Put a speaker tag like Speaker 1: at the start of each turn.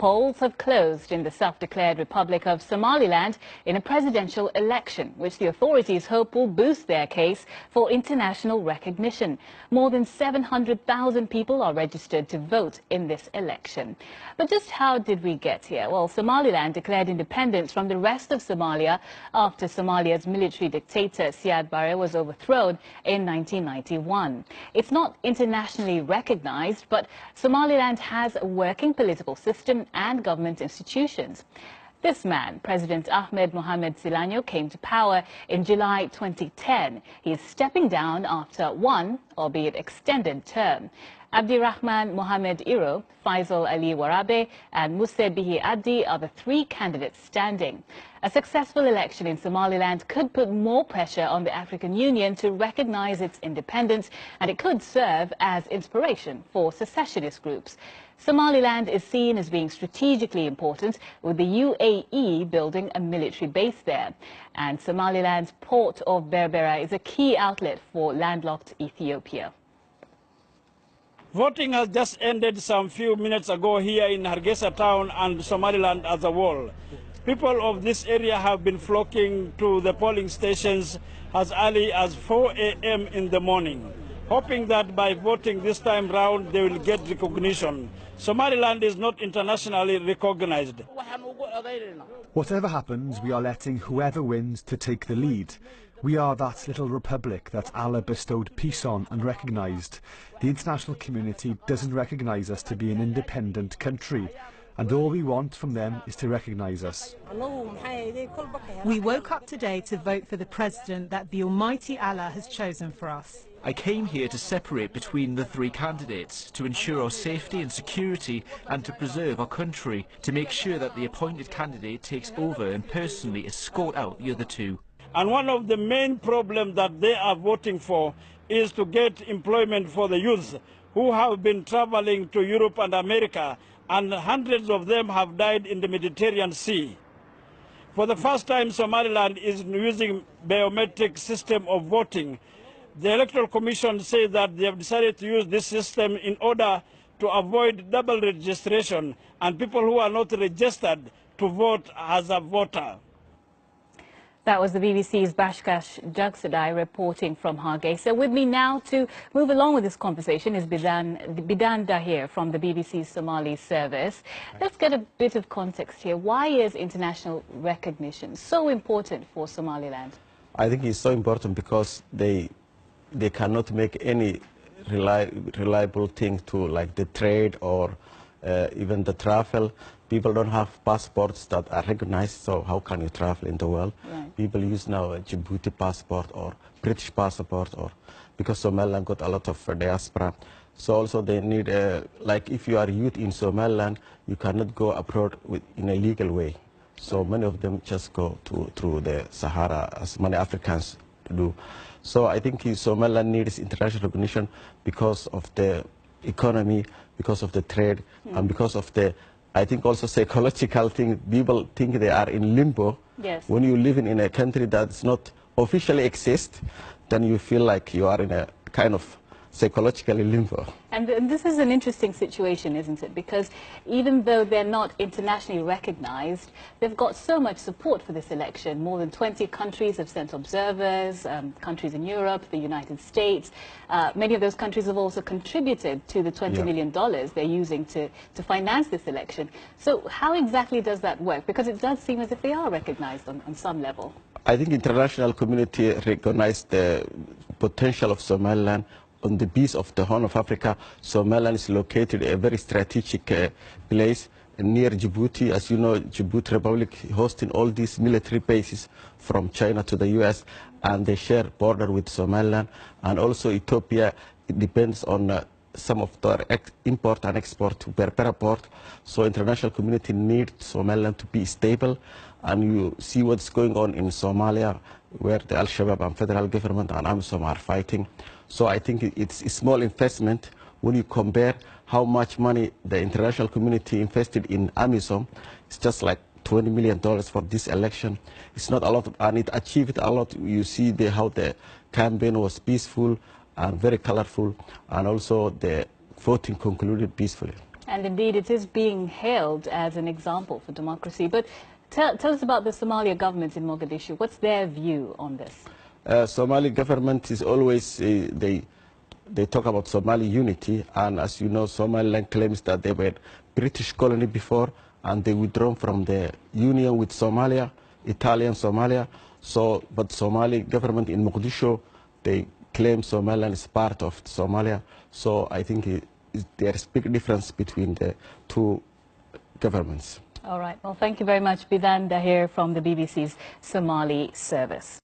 Speaker 1: polls have closed in the self-declared Republic of Somaliland in a presidential election, which the authorities hope will boost their case for international recognition. More than 700,000 people are registered to vote in this election. But just how did we get here? Well, Somaliland declared independence from the rest of Somalia after Somalia's military dictator Siad Barre was overthrown in 1991. It's not internationally recognized, but Somaliland has a working political system and government institutions. This man, President Ahmed Mohamed Silanyo, came to power in July 2010. He is stepping down after one, albeit extended, term. Abdirahman Mohamed Iro, Faisal Ali Warabe and Muse Bihi Addi are the three candidates standing. A successful election in Somaliland could put more pressure on the African Union to recognize its independence, and it could serve as inspiration for secessionist groups. Somaliland is seen as being strategically important, with the UAE building a military base there. And Somaliland's port of Berbera is a key outlet for landlocked Ethiopia.
Speaker 2: Voting has just ended some few minutes ago here in Hargeisa town and Somaliland as a whole. People of this area have been flocking to the polling stations as early as 4 a.m. in the morning, hoping that by voting this time round they will get recognition. Somaliland is not internationally recognized.
Speaker 3: Whatever happens, we are letting whoever wins to take the lead. We are that little republic that Allah bestowed peace on and recognized. The international community doesn't recognize us to be an independent country, and all we want from them is to recognize us.
Speaker 4: We woke up today to vote for the president that the Almighty Allah has chosen for us.
Speaker 5: I came here to separate between the three candidates, to ensure our safety and security and to preserve our country, to make sure that the appointed candidate takes over and personally escort out the other two.
Speaker 2: And one of the main problems that they are voting for is to get employment for the youth who have been traveling to Europe and America, and hundreds of them have died in the Mediterranean Sea. For the first time, Somaliland is using biometric system of voting. The Electoral Commission says that they have decided to use this system in order to avoid double registration and people who are not registered to vote as a voter.
Speaker 1: That was the BBC's Bashkash Jagsadai reporting from Hargeisa. With me now to move along with this conversation is Bidan Dahir from the BBC's Somali service. Let's get a bit of context here. Why is international recognition so important for Somaliland?
Speaker 6: I think it's so important because they cannot make any reliable thing to like the trade or even the travel. People don't have passports that are recognized, so how can you travel in the world? Right. People use now a Djibouti passport or British passport, or because Somaliland got a lot of diaspora. So also they need, like if you are youth in Somaliland, you cannot go abroad in a legal way. So many of them just go through the Sahara, as many Africans do. So I think Somaliland needs international recognition because of the economy, because of the trade, and because of the, I think also psychological thing. People think they are in limbo.
Speaker 1: Yes.
Speaker 6: When you live in a country that does not officially exist, then you feel like you are in a kind of psychologically limbo.
Speaker 1: And this is an interesting situation, isn't it? Because even though they're not internationally recognized, they've got so much support for this election. More than 20 countries have sent observers, countries in Europe, the United States. Many of those countries have also contributed to the $20 million they're using to finance this election. So how exactly does that work? Because it does seem as if they are recognized on some level.
Speaker 6: I think international community recognized the potential of Somaliland. On the beach of the Horn of Africa, Somaliland is located a very strategic place near Djibouti. As you know, Djibouti Republic hosting all these military bases from China to the US, and they share border with Somaliland. And also Ethiopia, it depends on some of their import and export to Berbera port. So international community needs Somaliland to be stable. And you see what's going on in Somalia, where the Al-Shabaab and federal government and AMISOM are fighting. So I think it's a small investment when you compare how much money the international community invested in AMISOM. It's just like $20 million for this election. It's not a lot, and it achieved a lot. You see how the campaign was peaceful and very colorful, and also the voting concluded peacefully.
Speaker 1: And indeed, it is being hailed as an example for democracy. But tell us about the Somalia government in Mogadishu. What's their view on this?
Speaker 6: Somali government is always, they talk about Somali unity, and as you know, Somaliland claims that they were British colony before, and they withdrawn from the union with Somalia, Italian Somalia. So, but Somali government in Mogadishu, they claim Somaliland is part of Somalia. So I think there's big difference between the two governments.
Speaker 1: All right. Well, thank you very much, Bidan Dahir from the BBC's Somali service.